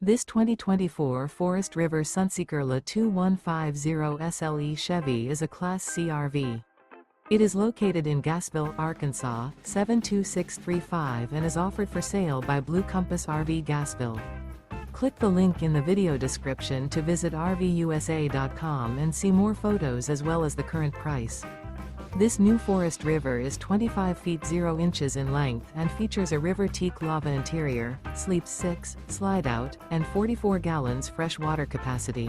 This 2024 Forest River Sunseeker LA 2150 SLE Chevy is a Class C RV. It is located in Gassville, Arkansas, 72635 and is offered for sale by Blue Compass RV Gassville. Click the link in the video description to visit RVUSA.com and see more photos as well as the current price. This new Forest River is 25 feet 0 inches in length and features a RIVER TEAK-LAVA interior, sleeps 6, slide-out, and 44 gallons fresh water capacity.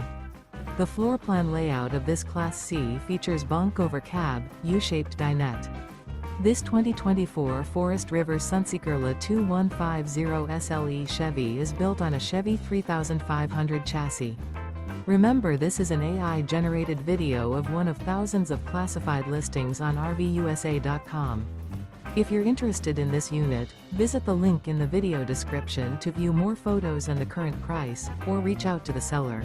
The floor plan layout of this Class C features Bunk Over Cab, U-shaped dinette. This 2024 Forest River Sunseeker LA 2150 SLE Chevy is built on a Chevy 3500 chassis. Remember, this is an AI-generated video of one of thousands of classified listings on RVUSA.com. If you're interested in this unit, visit the link in the video description to view more photos and the current price, or reach out to the seller.